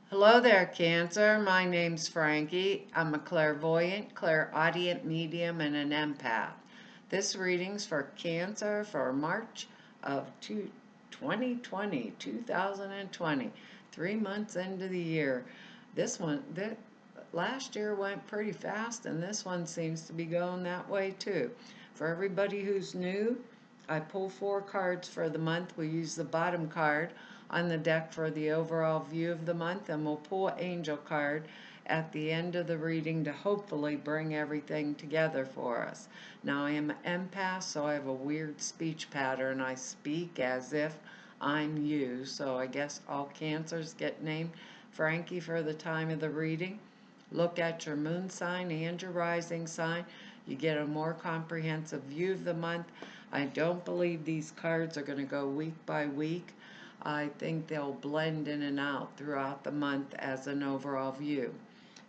Hello there, Cancer. My name's Frankie. I'm a clairvoyant, clairaudient medium, and an empath. This reading's for Cancer for March of 2020, 2020, 3 months into the year. Last year went pretty fast, and this one seems to be going that way too. For everybody who's new, I pull 4 cards for the month. We use the bottom card on the deck for the overall view of the month, and we'll pull an angel card at the end of the reading to hopefully bring everything together for us. Now, I am an empath, so I have a weird speech pattern. I speak as if I'm you, so I guess all Cancers get named Frankie for the time of the reading. Look at your moon sign and your rising sign. You get a more comprehensive view of the month. I don't believe these cards are going to go week by week. I think they'll blend in and out throughout the month as an overall view.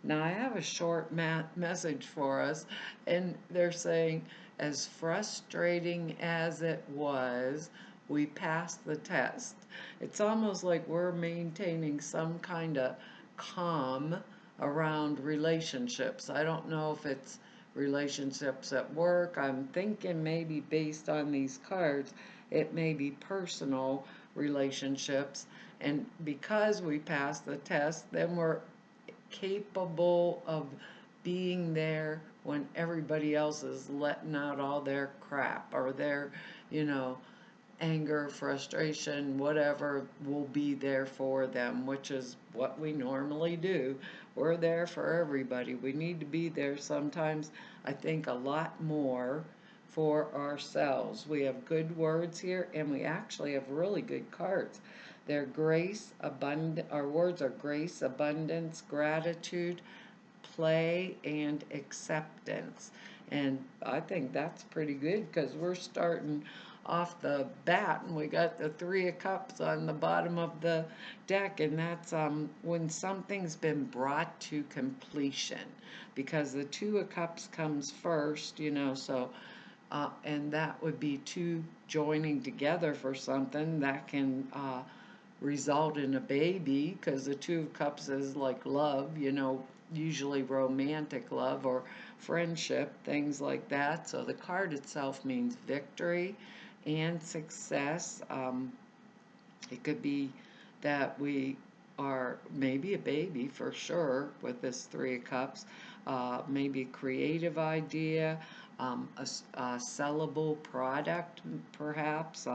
Now, I have a short message for us, and they're saying, as frustrating as it was, we passed the test. It's almost like we're maintaining some kind of calm around relationships. I don't know if it's relationships at work. I'm thinking maybe based on these cards, it may be personal relationships. And because we passed the test, then we're capable of being there when everybody else is letting out all their crap or their, you know, anger, frustration, whatever, will be there for them, which is what we normally do. We're there for everybody. We need to be there sometimes, I think, a lot more for ourselves. We have good words here, and we actually have really good cards. They're grace, abundant. Our words are grace, abundance, gratitude, play, and acceptance. And I think that's pretty good because we're starting off the bat and we got the 3 of Cups on the bottom of the deck, and that's when something's been brought to completion, because the 2 of Cups comes first, so and that would be two joining together for something that can result in a baby, because the 2 of Cups is like love, usually romantic love or friendship, things like that. So the card itself means victory and success. It could be that we are maybe a baby for sure with this 3 of Cups, maybe a creative idea, a sellable product perhaps,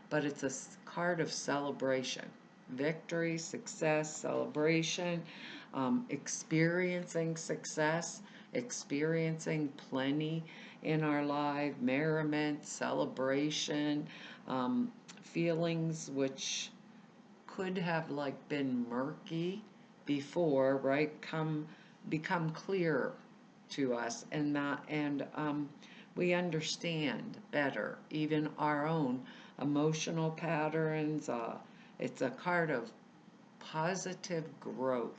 but it's a card of celebration. Victory, success, celebration, experiencing success, experiencing plenty in our life, merriment, celebration, feelings which could have like been murky before, right? Become clear to us, and we understand better even our own emotional patterns. It's a card of positive growth,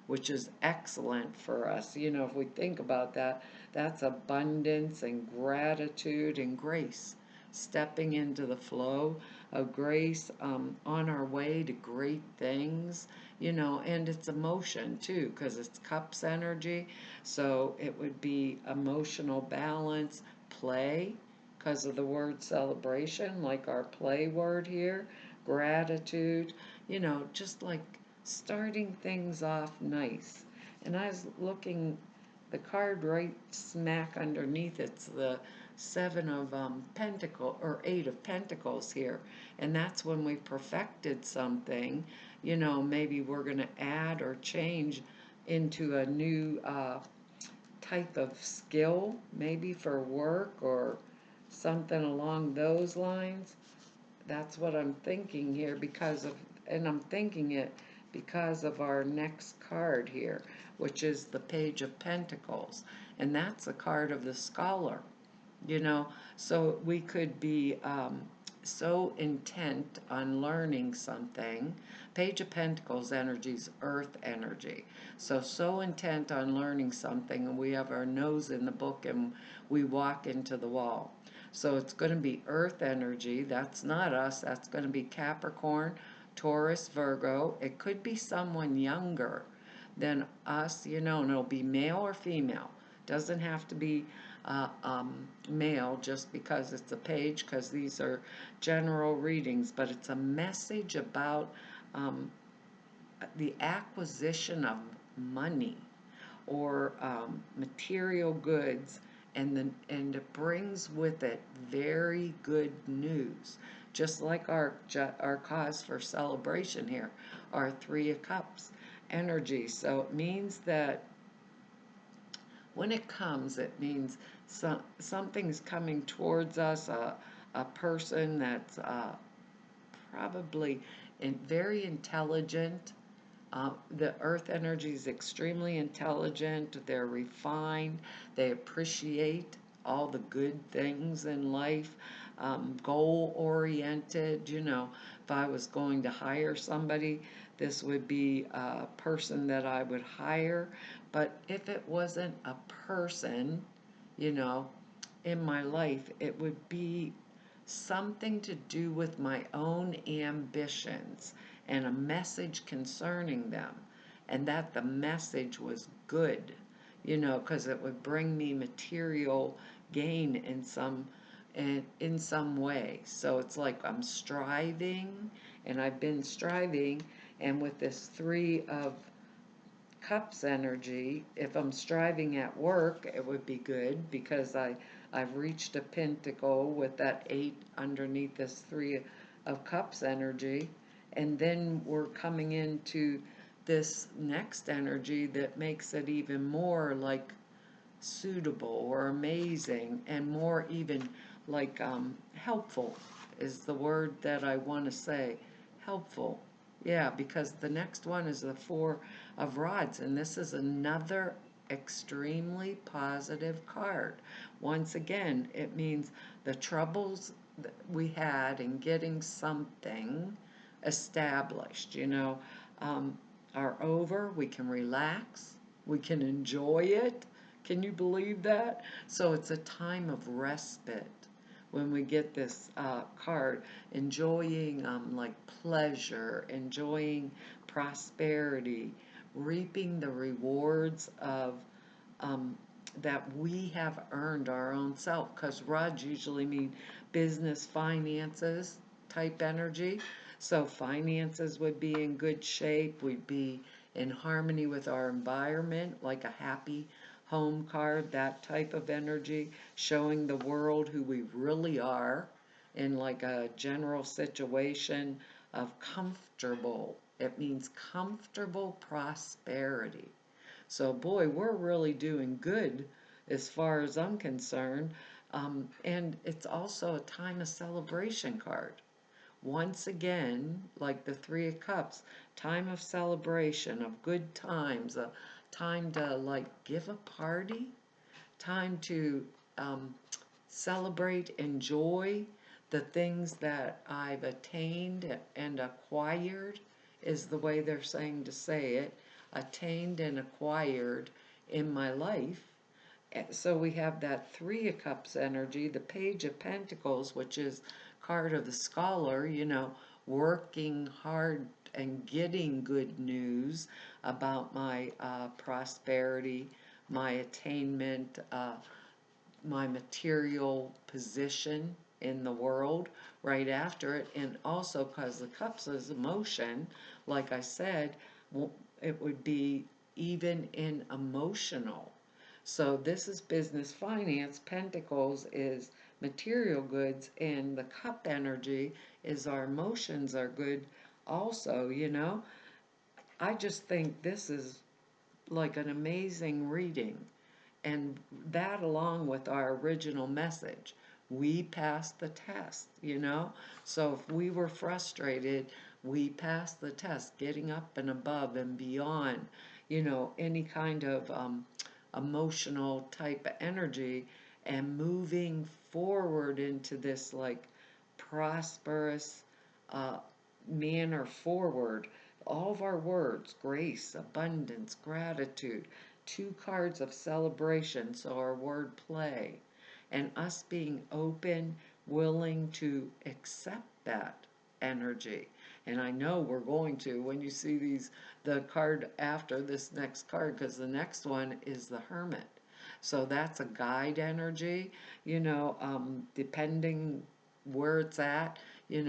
which is excellent for us. If we think about that, that's abundance and gratitude and grace. Stepping into the flow of grace, on our way to great things, and it's emotion too, because it's Cups energy. So it would be emotional balance, play, because of the word celebration, like our play word here, gratitude, just like starting things off nice. And I was looking, the card right smack underneath it's the 7 of Pentacles, or 8 of Pentacles here, and that's when we perfected something. Maybe we're going to add or change into a new type of skill, maybe for work or something along those lines. That's what I'm thinking here, and I'm thinking it because of our next card here, which is the Page of Pentacles. And that's a card of the scholar, so we could be so intent on learning something. Page of Pentacles energy is earth energy. So intent on learning something, and we have our nose in the book and we walk into the wall. So it's going to be earth energy. That's not us. That's going to be Capricorn, Taurus, Virgo. It could be someone younger than us, and it'll be male or female. Doesn't have to be male just because it's a page, because these are general readings, but it's a message about um, the acquisition of money or material goods, and it brings with it very good news. Just like our cause for celebration here, our Three of Cups energy. So it means that when it comes, it means something's coming towards us, a person that's probably very intelligent. The earth energy is extremely intelligent, they're refined, they appreciate all the good things in life, goal oriented. If I was going to hire somebody, this would be a person that I would hire. But if it wasn't a person, you know, in my life, it would be something to do with my own ambitions and a message concerning them, and that the message was good, because it would bring me material gain in some way. So it's like I'm striving, and I've been striving, and with this Three of Cups energy, if I'm striving at work, it would be good because I've reached a pentacle with that 8 underneath this Three of Cups energy. And then we're coming into this next energy that makes it even more like suitable or amazing, and more even like helpful is the word that I want to say. Helpful. Yeah, because the next one is the Four of Rods, and this is another extremely positive card. Once again, it means the troubles that we had in getting something established, are over. We can relax. We can enjoy it. Can you believe that? So it's a time of respite when we get this card, enjoying like pleasure, enjoying prosperity, reaping the rewards of um, that we have earned our own self. Because rods usually mean business, finances type energy. So finances would be in good shape. We'd be in harmony with our environment, like a happy home card, that type of energy, showing the world who we really are in like a general situation of comfortable. It means comfortable prosperity. So, boy, we're really doing good as far as I'm concerned. And it's also a time of celebration card. Once again, like the Three of Cups, time of celebration, of good times, a time to like give a party, time to um, celebrate, enjoy the things that I've attained and acquired, is the way they're saying to say it, attained and acquired in my life. So we have that Three of Cups energy, the Page of Pentacles, which is card of the scholar, working hard and getting good news about my prosperity, my attainment, my material position in the world right after it. And also because the cups is emotion, like I said, it would be even in emotional. So this is business finance. Pentacles is material goods, and the cup energy is our emotions are good also. I just think this is like an amazing reading. And that, along with our original message, we passed the test. So if we were frustrated, we passed the test, getting up and above and beyond, any kind of emotional type of energy, and moving forward into this like prosperous uh, manner forward. All of our words: grace, abundance, gratitude, two cards of celebration, so our word play, and us being open, willing to accept that energy. And I know we're going to when you see the card after this next card, because the next one is the Hermit. So that's a guide energy, depending where it's at, in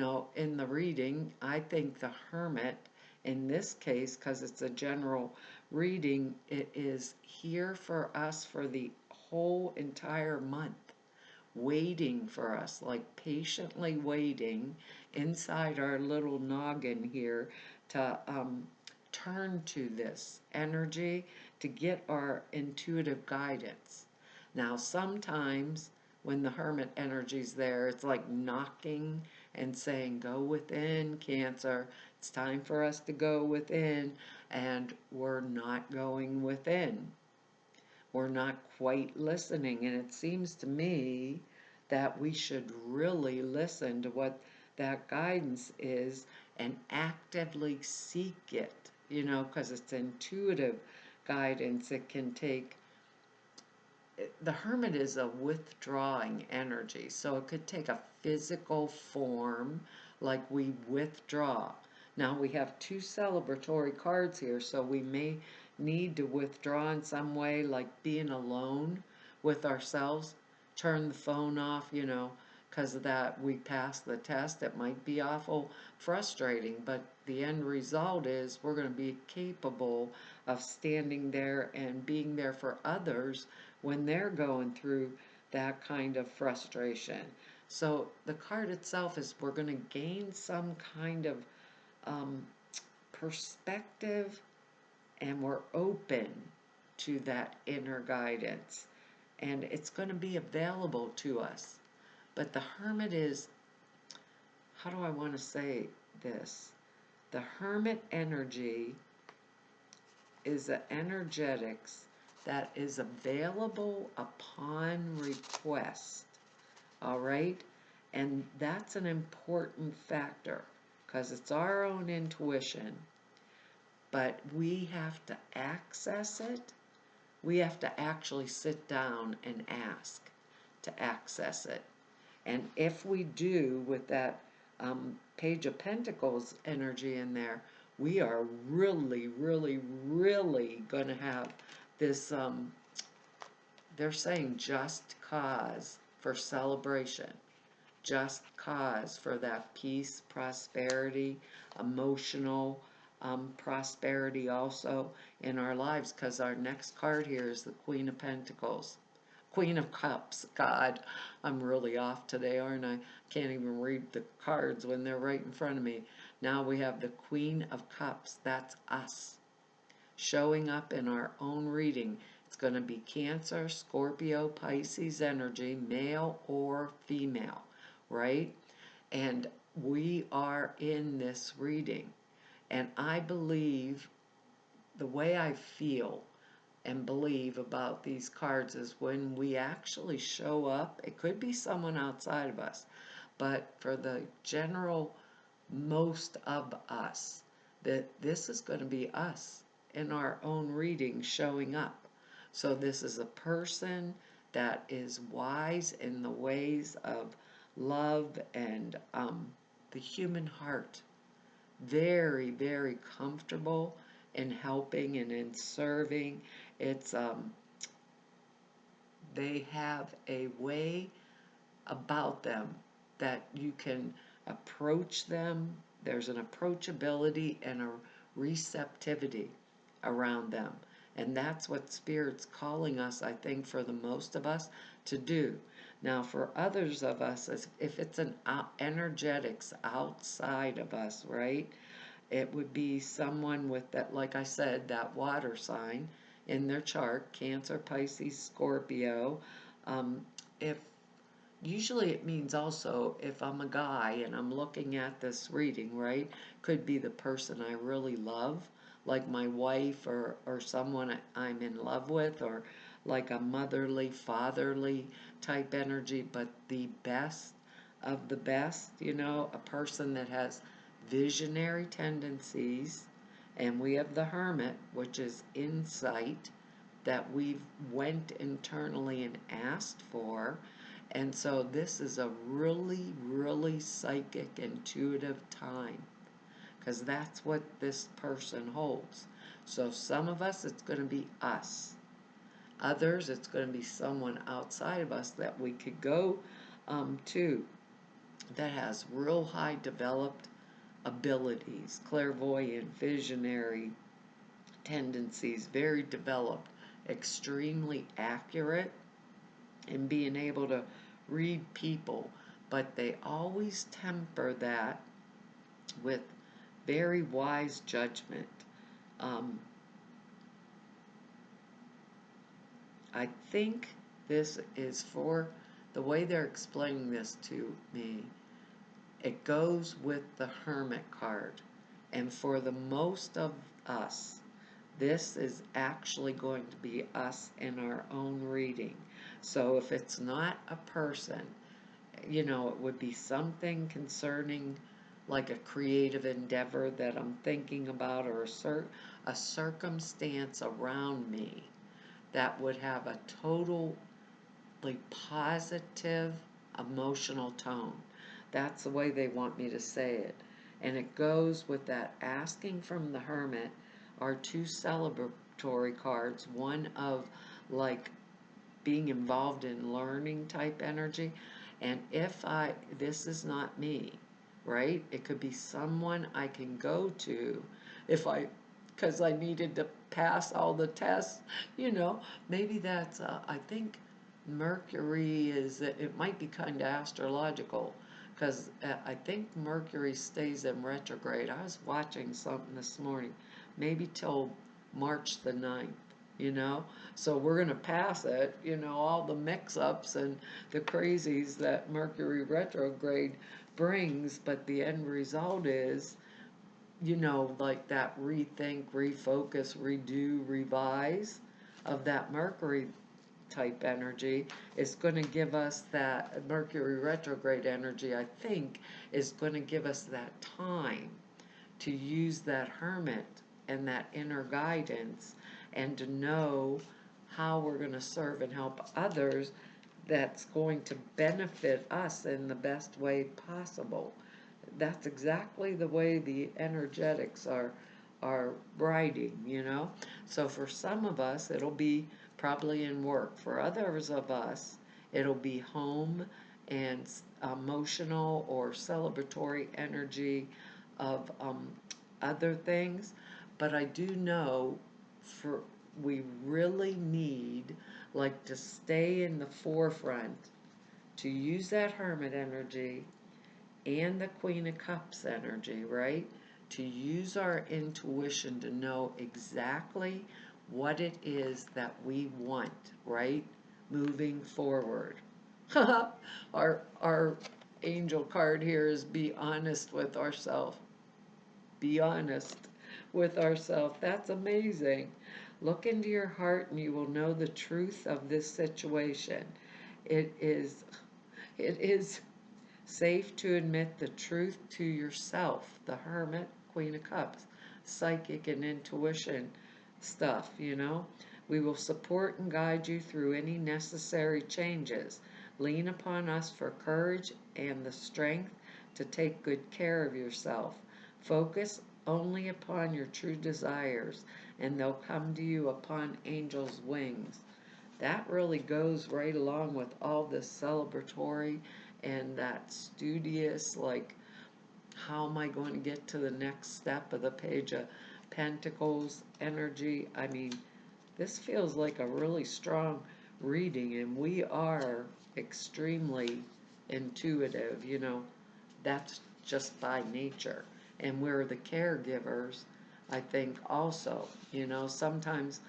the reading. I think the Hermit, in this case, because it's a general reading, it is here for us for the whole entire month, waiting for us, like patiently waiting inside our little noggin here to turn to this energy to get our intuitive guidance. Now, sometimes when the Hermit energy's there, it's like knocking and saying, go within, Cancer. It's time for us to go within, and we're not going within. We're not quite listening, and it seems to me that we should really listen to what that guidance is and actively seek it, because it's intuitive guidance. It can take, the Hermit is a withdrawing energy, so it could take a physical form, like we withdraw. Now we have two celebratory cards here, so we may need to withdraw in some way, like being alone with ourselves, turn the phone off, because of that we passed the test. It might be awful frustrating, but the end result is we're going to be capable of standing there and being there for others when they're going through that kind of frustration. So the card itself is we're going to gain some kind of um, perspective, and we're open to that inner guidance, and it's going to be available to us. But the Hermit is, how do I want to say this? The Hermit energy is the energetics that is available upon request. All right? And that's an important factor because it's our own intuition, but we have to access it. We have to actually sit down and ask to access it. And if we do, with that Page of Pentacles energy in there, we are really, really, really going to have this, they're saying just cause for celebration, just cause for that peace, prosperity, emotional prosperity also in our lives, because our next card here is the Queen of Pentacles. Queen of Cups. God, I'm really off today, aren't I? Can't even read the cards when they're right in front of me. Now we have the Queen of Cups. That's us showing up in our own reading. It's going to be Cancer, Scorpio, Pisces energy, male or female, right? And we are in this reading. And I believe, the way I feel and believe about these cards is when we actually show up, it could be someone outside of us, but for the general most of us, that this is going to be us in our own reading showing up. So this is a person that is wise in the ways of love and the human heart. Very, very comfortable in helping and in serving. It's they have a way about them that you can approach them. There's an approachability and a receptivity around them. And that's what Spirit's calling us, I think, for the most of us to do. Now, for others of us, if it's an energetics outside of us, right? It would be someone with that, like I said, that water sign in their chart, Cancer, Pisces, Scorpio. If Usually it means also if I'm a guy and I'm looking at this reading, right? Could be the person I really love, like my wife or someone I'm in love with, or like a motherly, fatherly type energy, but the best of the best, a person that has visionary tendencies. And we have the Hermit, which is insight that we've went internally and asked for. And so this is a really, really psychic, intuitive time. because that's what this person holds. So some of us, it's going to be us. Others, it's going to be someone outside of us that we could go to that has real high developed abilities, clairvoyant, visionary tendencies, very developed, extremely accurate in being able to read people, but they always temper that with very wise judgment. Um, I think this is for the way they're explaining this to me. It goes with the Hermit card. And for the most of us, this is actually going to be us in our own reading. So if it's not a person, it would be something concerning like a creative endeavor that I'm thinking about, or a circumstance around me that would have a totally positive emotional tone. That's the way they want me to say it. And it goes with that asking from the Hermit are two celebratory cards, one of like being involved in learning type energy. And this is not me, right? It could be someone I can go to because I needed to pass all the tests, maybe that's, I think Mercury it might be kind of astrological because I think Mercury stays in retrograde. I was watching something this morning, maybe till March the 9th. So we're going to pass it, all the mix-ups and the crazies that Mercury retrograde brings, but the end result is, like that rethink, refocus, redo, revise of that Mercury type energy is going to give us that Mercury retrograde energy, I think, is going to give us that time to use that Hermit and that inner guidance and to know how we're going to serve and help others that's going to benefit us in the best way possible. That's exactly the way the energetics are writing. So for some of us, it'll be probably in work. For others of us, it'll be home and emotional or celebratory energy of other things. But I do know we really need like to stay in the forefront, to use that Hermit energy and the Queen of Cups energy, right? To use our intuition to know exactly what it is that we want, right? Moving forward. Our angel card here is be honest with ourselves. Be honest with ourselves. That's amazing. Look into your heart and you will know the truth of this situation. It is safe to admit the truth to yourself. The Hermit, Queen of Cups, psychic and intuition stuff. We will support and guide you through any necessary changes. Lean upon us for courage and the strength to take good care of yourself. Focus only upon your true desires, and they'll come to you upon angels' wings. That really goes right along with all this celebratory and that studious, like, how am I going to get to the next step of the Page of Pentacles energy? I mean, this feels like a really strong reading, and we are extremely intuitive. That's just by nature. And we're the caregivers, I think, also. Sometimes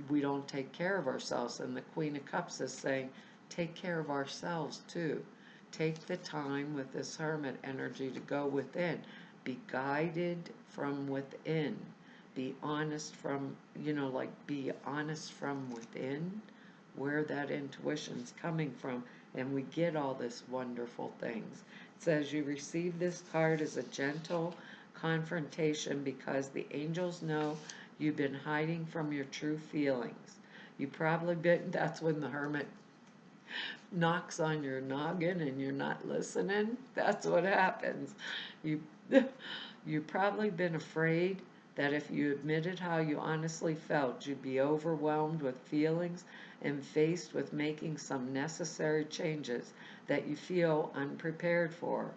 we don't take care of ourselves, and the Queen of Cups is saying, take care of ourselves too. Take the time with this Hermit energy to go within. Be guided from within. Be honest be honest from within where that intuition's coming from, and we get all this wonderful things. It says you receive this card as a gentle confrontation because the angels know you've been hiding from your true feelings. That's when the Hermit knocks on your noggin and you're not listening, that's what happens. You, you've probably been afraid that if you admitted how you honestly felt, you'd be overwhelmed with feelings and faced with making some necessary changes that you feel unprepared for.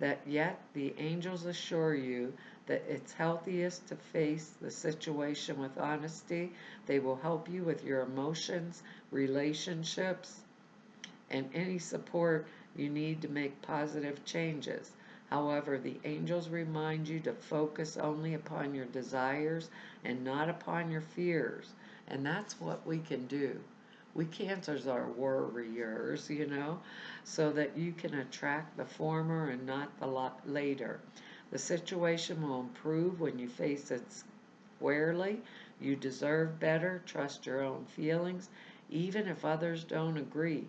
That yet the angels assure you that it's healthiest to face the situation with honesty. They will help you with your emotions, relationships, and any support you need to make positive changes. However, the angels remind you to focus only upon your desires and not upon your fears. And that's what we can do. We cancers are warriors, so that you can attract the former and not the later. The situation will improve when you face it squarely. You deserve better. Trust your own feelings, even if others don't agree.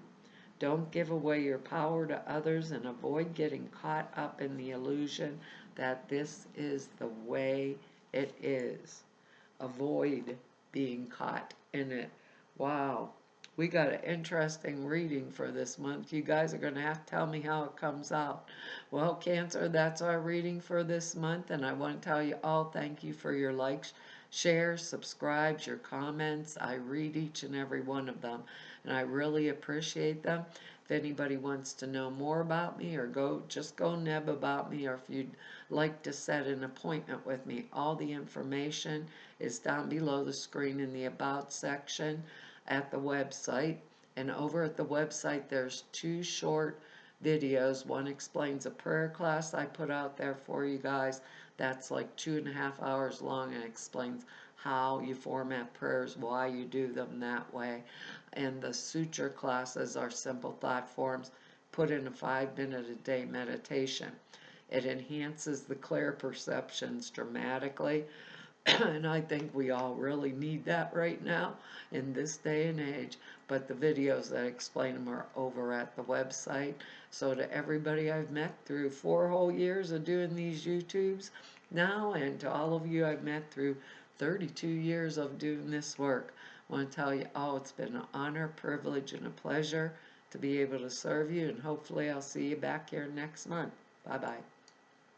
Don't give away your power to others and avoid getting caught up in the illusion that this is the way it is. Avoid being caught in it. Wow. We got an interesting reading for this month. You guys are going to have to tell me how it comes out. Well, Cancer, that's our reading for this month, and I want to tell you all thank you for your likes, shares, subscribes, your comments. I read each and every one of them, and I really appreciate them. If anybody wants to know more about me or just go neb about me, or if you'd like to set an appointment with me, all the information is down below the screen in the About section at the website. And over at the website, there's 2 short videos. One explains a prayer class I put out there for you guys. That's like 2.5 hours long and explains how you format prayers, why you do them that way. And the suture classes are simple thought forms put in a 5-minute a day meditation. It enhances the clear perceptions dramatically. And I think we all really need that right now in this day and age. But the videos that explain them are over at the website. So to everybody I've met through 4 whole years of doing these YouTubes now, and to all of you I've met through 32 years of doing this work, I want to tell you, it's been an honor, privilege, and a pleasure to be able to serve you. And hopefully I'll see you back here next month. Bye-bye.